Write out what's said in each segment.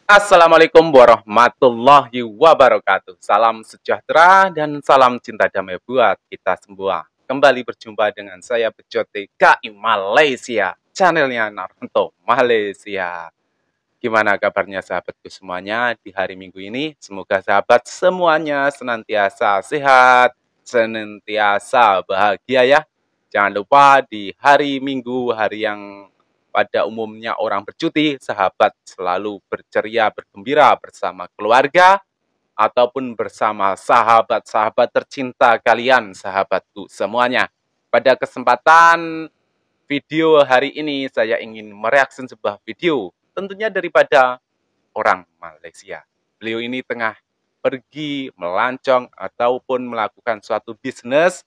Assalamualaikum warahmatullahi wabarakatuh. Salam sejahtera dan salam cinta damai buat kita semua. Kembali berjumpa dengan saya Bejo TKI Malaysia, channelnya Naruto Malaysia. Gimana kabarnya sahabatku semuanya di hari Minggu ini? Semoga sahabat semuanya senantiasa sehat, senantiasa bahagia ya. Jangan lupa di hari Minggu, hari yang pada umumnya orang bercuti, sahabat selalu berceria, bergembira bersama keluarga, ataupun bersama sahabat-sahabat tercinta kalian, sahabatku semuanya. Pada kesempatan video hari ini, saya ingin mereaksi sebuah video, tentunya daripada orang Malaysia. Beliau ini tengah pergi, melancong, ataupun melakukan suatu bisnis,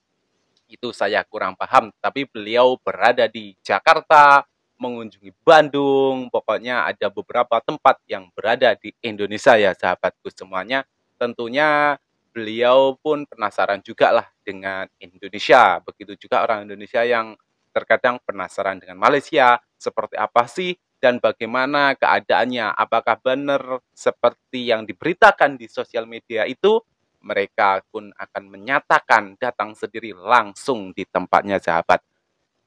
itu saya kurang paham, tapi beliau berada di Jakarta, mengunjungi Bandung, pokoknya ada beberapa tempat yang berada di Indonesia ya sahabatku semuanya. Tentunya beliau pun penasaran juga lah dengan Indonesia, begitu juga orang Indonesia yang terkadang penasaran dengan Malaysia, seperti apa sih dan bagaimana keadaannya, apakah benar seperti yang diberitakan di sosial media itu. Mereka pun akan menyatakan datang sendiri langsung di tempatnya sahabat.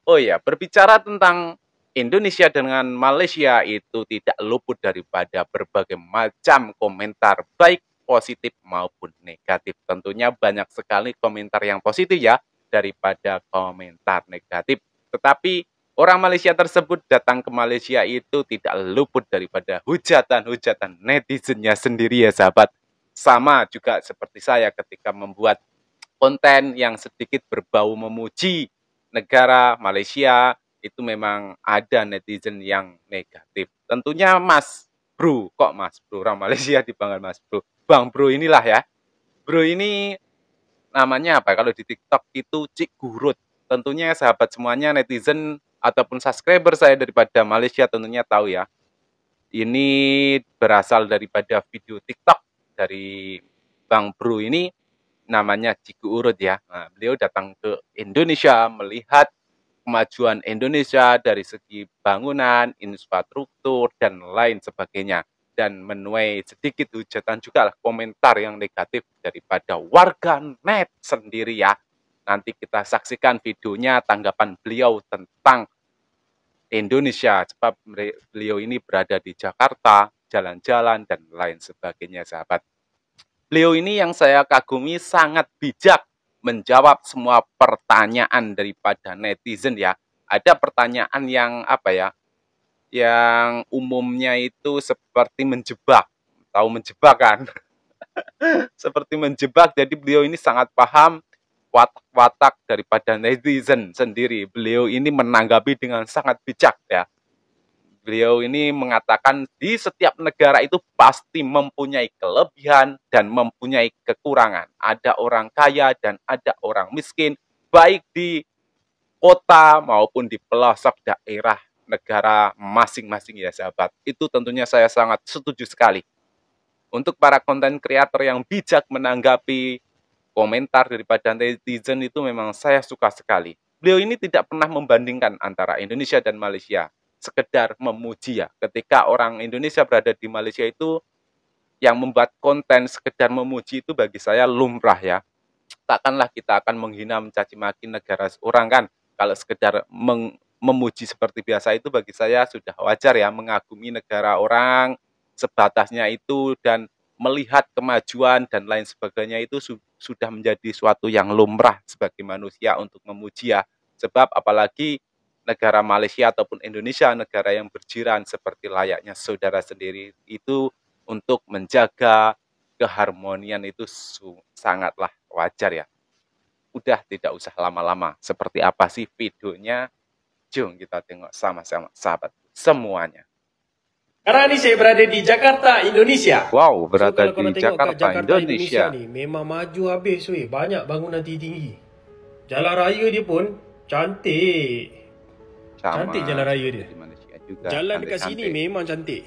Oh ya, berbicara tentang Indonesia dengan Malaysia itu tidak luput daripada berbagai macam komentar, baik positif maupun negatif. Tentunya banyak sekali komentar yang positif ya, daripada komentar negatif. Tetapi orang Malaysia tersebut datang ke Malaysia itu tidak luput daripada hujatan-hujatan netizennya sendiri ya sahabat. Sama juga seperti saya ketika membuat konten yang sedikit berbau memuji negara Malaysia, itu memang ada netizen yang negatif. Tentunya Mas Bro, kok Mas Bro, orang Malaysia dipanggil Mas Bro. Bang Bro inilah ya. Bro ini namanya apa? Kalau di TikTok itu Cik Gurut. Tentunya sahabat semuanya netizen ataupun subscriber saya daripada Malaysia tentunya tahu ya. Ini berasal daripada video TikTok dari Bang Bro ini, namanya Ciku Urut ya. Nah, beliau datang ke Indonesia melihat kemajuan Indonesia dari segi bangunan, infrastruktur, dan lain sebagainya. Dan menuai sedikit hujatan juga lah, komentar yang negatif daripada warga net sendiri ya. Nanti kita saksikan videonya, tanggapan beliau tentang Indonesia, sebab beliau ini berada di Jakarta, jalan-jalan, dan lain sebagainya sahabat. Beliau ini yang saya kagumi sangat bijak menjawab semua pertanyaan daripada netizen ya. Ada pertanyaan yang apa ya, yang umumnya itu seperti menjebak. Tahu menjebak kan? Seperti menjebak, jadi beliau ini sangat paham watak-watak daripada netizen sendiri. Beliau ini menanggapi dengan sangat bijak ya. Beliau ini mengatakan di setiap negara itu pasti mempunyai kelebihan dan mempunyai kekurangan. Ada orang kaya dan ada orang miskin, baik di kota maupun di pelosok daerah negara masing-masing ya sahabat. Itu tentunya saya sangat setuju sekali. Untuk para konten kreator yang bijak menanggapi komentar daripada netizen itu memang saya suka sekali. Beliau ini tidak pernah membandingkan antara Indonesia dan Malaysia, sekedar memuji ya. Ketika orang Indonesia berada di Malaysia itu, yang membuat konten sekedar memuji itu bagi saya lumrah ya. Takkanlah kita akan menghina mencaci maki negara orang kan. Kalau sekedar memuji seperti biasa itu bagi saya sudah wajar ya, mengagumi negara orang sebatasnya itu dan melihat kemajuan dan lain sebagainya itu sudah menjadi suatu yang lumrah sebagai manusia untuk memuji ya. Sebab apalagi negara Malaysia ataupun Indonesia, negara yang berjiran seperti layaknya saudara sendiri itu, untuk menjaga keharmonian itu sangatlah wajar ya. Udah tidak usah lama-lama. Seperti apa sih videonya? Jom kita tengok sama-sama sahabat semuanya. Sekarang ni saya berada di Jakarta, Indonesia. Wow, berada kalau di tengok kat Jakarta, Indonesia. ni memang maju habis weh. Banyak bangunan tinggi-tinggi. Jalan raya dia pun cantik. Cantik jalan raya dia. Di Malaysia juga. Jalan dekat sini memang cantik.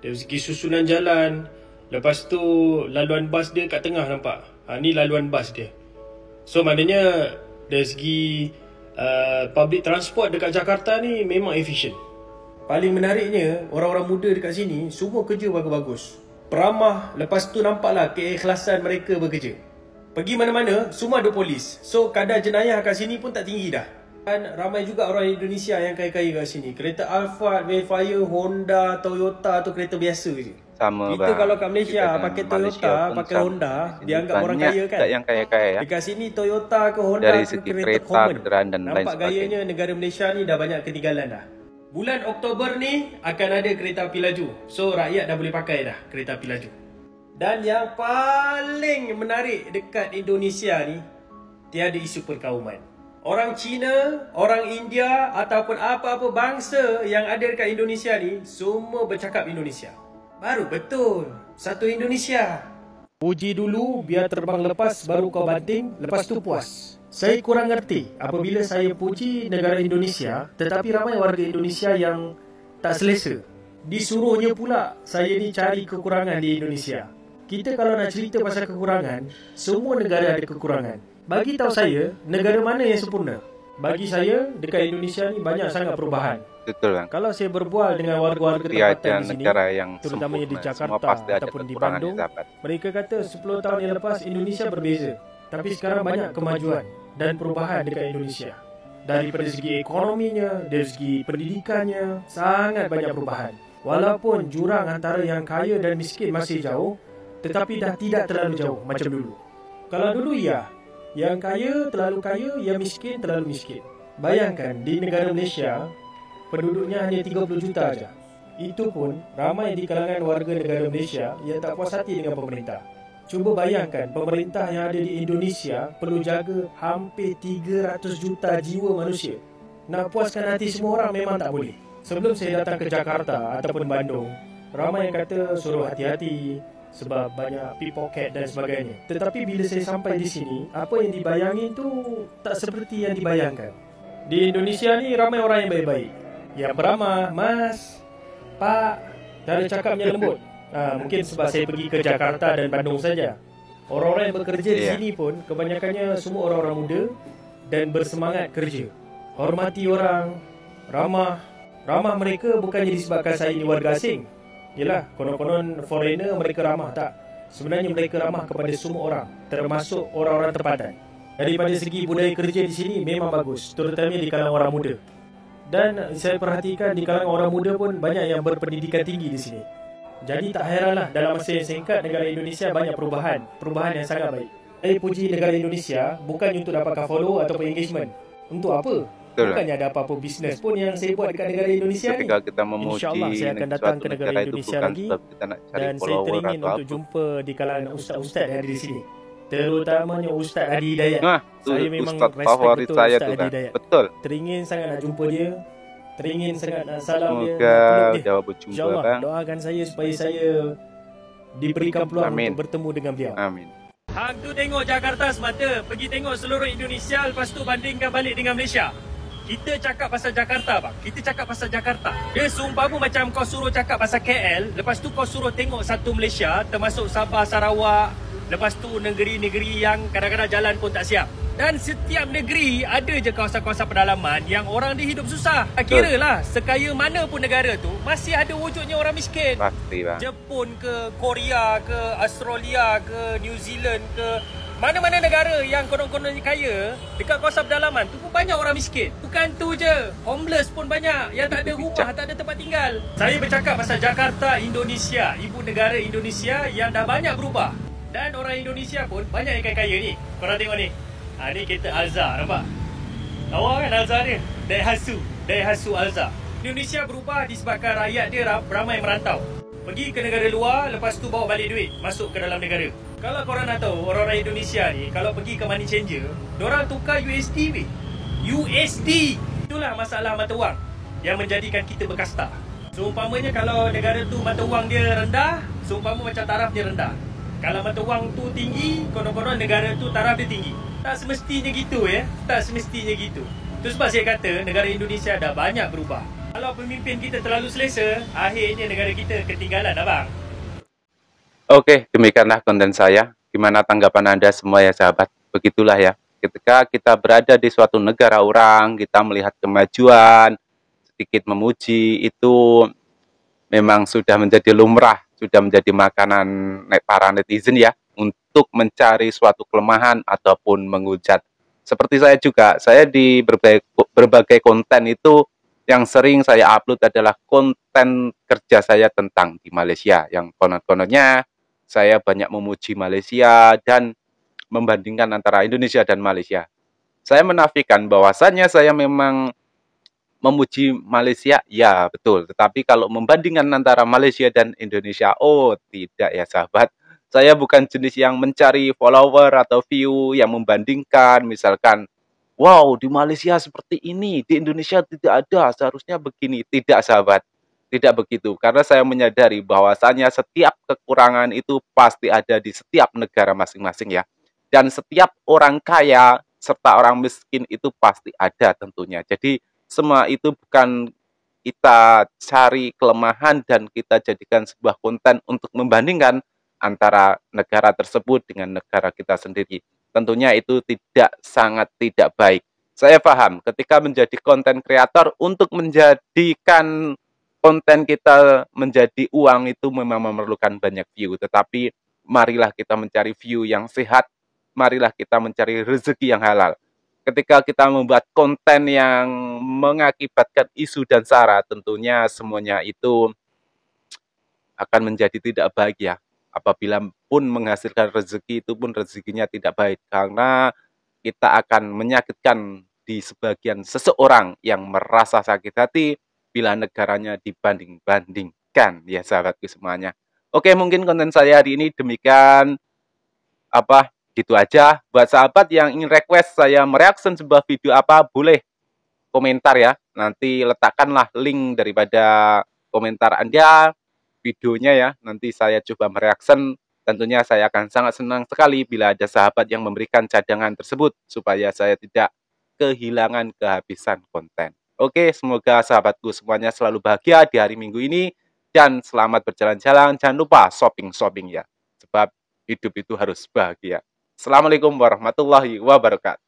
Dari segi susunan jalan. Lepas tu laluan bas dia kat tengah nampak. Ni laluan bas dia. So maknanya dari segi public transport dekat Jakarta ni memang efisien. Paling menariknya, orang-orang muda dekat sini semua kerja bagus-bagus. Peramah, lepas tu nampaklah keikhlasan mereka bekerja. Pergi mana-mana, semua ada polis. So, kadar jenayah kat sini pun tak tinggi dah. Dan ramai juga orang Indonesia yang kaya-kaya kat sini. Kereta Alphard, Wayfire, Honda, Toyota tu kereta biasa je. Sama Kita bang. kalau kat Malaysia Kita dengan pakai Malaysia Toyota, pun pakai sama. Honda, Di sini dianggap orang banyak kaya kan? juga yang kaya-kaya ya. Dekat sini Toyota ke Honda Dari ke segi kereta kereta, common. kendaraan dan lain Nampak sebagainya. gayanya negara Malaysia ni dah banyak ketinggalan dah. Bulan Oktober ni akan ada kereta api laju. So rakyat dah boleh pakai dah kereta api laju. Dan yang paling menarik dekat Indonesia ni, tiada isu perkauman. Orang Cina, orang India ataupun apa-apa bangsa yang ada dekat Indonesia ni semua bercakap Indonesia. Baru betul, satu Indonesia. Puji dulu biar terbang lepas baru kau banting, lepas tu puas. Saya kurang ngerti apabila saya puji negara Indonesia tetapi ramai warga Indonesia yang tak selesa. Disuruhnya pula saya ni cari kekurangan di Indonesia. Kita kalau nak cerita pasal kekurangan, semua negara ada kekurangan. Bagi tahu saya, negara mana yang sempurna? Bagi saya, dekat Indonesia ni banyak sangat perubahan. Betul bang. Kalau saya berbual dengan warga-warga Tiada tempatan di sini, negara yang terutamanya di sempurna. Semua Jakarta pasti ada ataupun di kekurangan Bandung, sahabat. mereka kata 10 tahun yang lepas Indonesia berbeza. Tapi sekarang banyak kemajuan dan perubahan dekat Indonesia. Daripada segi ekonominya, dari segi pendidikannya, sangat banyak perubahan. Walaupun jurang antara yang kaya dan miskin masih jauh, tetapi dah tidak terlalu jauh macam dulu. Kalau dulu ya, yang kaya terlalu kaya, yang miskin terlalu miskin. Bayangkan di negara Malaysia, penduduknya hanya 30 juta aja. Itu pun ramai di kalangan warga negara Malaysia yang tak puas hati dengan pemerintah. Cuba bayangkan pemerintah yang ada di Indonesia perlu jaga hampir 300 juta jiwa manusia. Nak puaskan hati semua orang memang tak boleh. Sebelum saya datang ke Jakarta ataupun Bandung, ramai yang kata suruh hati-hati sebab banyak pickpocket dan sebagainya. Tetapi bila saya sampai di sini, apa yang dibayangin tu tak seperti yang dibayangkan. Di Indonesia ni ramai orang yang baik-baik, yang beramah, mas, pak, cara cakapnya lembut. Mungkin sebab saya pergi ke Jakarta dan Bandung saja. Orang-orang yang bekerja di sini pun kebanyakannya semua orang-orang muda dan bersemangat kerja. Hormati orang, ramah. Ramah mereka bukannya disebabkan saya ini warga asing. Yelah, konon-konon foreigner mereka ramah, tak. Sebenarnya mereka ramah kepada semua orang, termasuk orang-orang tempatan. Daripada segi budaya kerja di sini memang bagus, terutamanya di kalangan orang muda. Dan saya perhatikan di kalangan orang muda pun banyak yang berpendidikan tinggi di sini. Jadi tak heranlah dalam masa yang singkat negara Indonesia banyak perubahan yang sangat baik. Saya puji negara Indonesia bukan untuk dapatkan follow ataupun engagement. Untuk apa? Betul. Bukannya ada apa-apa bisnes pun yang saya buat dekat negara Indonesia ni. Ketika kita memuji InsyaAllah saya akan datang ke negara itu Indonesia bukan lagi. sebab kita nak cari Dan saya follower teringin atau untuk apa. jumpa di kalangan ustaz-ustaz yang ada di sini. Terutamanya Ustaz Adi Hidayat. Nah, tu Saya memang ustaz respect favorit betul saya Ustaz tu Adi kan. Hidayat. Betul. Teringin sangat nak jumpa dia. Teringin sangat nak salam dia, nak Semoga peluk dia. jawab berjumpa InsyaAllah bang. doakan saya supaya saya diberikan peluang Amin. untuk bertemu dengan beliau. Amin. Hang tu tengok Jakarta semata, pergi tengok seluruh Indonesia, lepas tu bandingkan balik dengan Malaysia. Kita cakap pasal Jakarta bang, kita cakap pasal Jakarta. Dia seumpama macam kau suruh cakap pasal KL, lepas tu kau suruh tengok satu Malaysia, termasuk Sabah, Sarawak, lepas tu negeri-negeri yang kadang-kadang jalan pun tak siap. Dan setiap negeri ada je kawasan-kawasan pedalaman yang orang dia hidup susah. Kira lah, sekaya mana pun negara tu, masih ada wujudnya orang miskin. Pasti bang. Jepun ke, Korea ke, Australia ke, New Zealand ke, mana-mana negara yang konon-konon kaya, dekat kawasan pedalaman tu pun banyak orang miskin. Bukan tu je, homeless pun banyak, yang tak ada rumah, tak ada tempat tinggal. Saya bercakap pasal Jakarta, Indonesia, ibu negara Indonesia yang dah banyak berubah. Dan orang Indonesia pun banyak yang kaya-kaya ni. Korang tengok ni. Ni kereta Alza, nampak? Lawa kan Alza ni? Daihatsu Alza. Indonesia berubah disebabkan rakyat dia ramai merantau. Pergi ke negara luar, lepas tu bawa balik duit, masuk ke dalam negara. Kalau korang nak tahu, orang-orang Indonesia ni, kalau pergi ke money changer, diorang tukar USD weh. USD! Itulah masalah mata wang yang menjadikan kita berkasta. Seumpamanya kalau negara tu mata wang dia rendah, seumpama macam taraf dia rendah. Kalau mata wang tu tinggi, konon-konon negara tu taraf dia tinggi. Tak semestinya gitu ya. Tak semestinya gitu. Itu sebab saya kata negara Indonesia dah banyak berubah. Kalau pemimpin kita terlalu selesa, akhirnya negara kita ketinggalan abang. Oke, demikianlah konten saya. Gimana tanggapan Anda semua ya sahabat? Begitulah ya. Ketika kita berada di suatu negara orang, kita melihat kemajuan sedikit memuji itu memang sudah menjadi lumrah, sudah menjadi makanan para netizen ya, untuk mencari suatu kelemahan ataupun menghujat. Seperti saya juga, saya di berbagai konten itu yang sering saya upload adalah konten kerja saya tentang di Malaysia, yang konon-kononnya saya banyak memuji Malaysia dan membandingkan antara Indonesia dan Malaysia. Saya menafikan bahwasannya saya memang memuji Malaysia, ya betul. Tetapi kalau membandingkan antara Malaysia dan Indonesia, oh tidak ya sahabat. Saya bukan jenis yang mencari follower atau view yang membandingkan, misalkan, wow di Malaysia seperti ini, di Indonesia tidak ada, seharusnya begini. Tidak sahabat, tidak begitu. Karena saya menyadari bahwasannya setiap kekurangan itu pasti ada di setiap negara masing-masing ya. Dan setiap orang kaya serta orang miskin itu pasti ada tentunya. Jadi semua itu bukan kita cari kelemahan dan kita jadikan sebuah konten untuk membandingkan antara negara tersebut dengan negara kita sendiri. Tentunya itu sangat tidak baik. Saya paham ketika menjadi konten kreator untuk menjadikan konten kita menjadi uang itu memang memerlukan banyak view. Tetapi marilah kita mencari view yang sehat, marilah kita mencari rezeki yang halal. Ketika kita membuat konten yang mengakibatkan isu dan sara, tentunya semuanya itu akan menjadi tidak bahagia. Apabila pun menghasilkan rezeki, itu pun rezekinya tidak baik. Karena kita akan menyakitkan di sebagian seseorang yang merasa sakit hati bila negaranya dibanding-bandingkan. Ya sahabatku semuanya. Oke, mungkin konten saya hari ini demikian. Gitu aja. Buat sahabat yang ingin request saya mereaction sebuah video apa, boleh komentar ya. Nanti letakkanlah link daripada komentar Anda, videonya ya. Nanti saya coba mereaction. Tentunya saya akan sangat senang sekali bila ada sahabat yang memberikan cadangan tersebut, supaya saya tidak kehilangan kehabisan konten. Oke, semoga sahabatku semuanya selalu bahagia di hari Minggu ini. Dan selamat berjalan-jalan. Jangan lupa shopping-shopping ya. Sebab hidup itu harus bahagia. Assalamualaikum warahmatullahi wabarakatuh.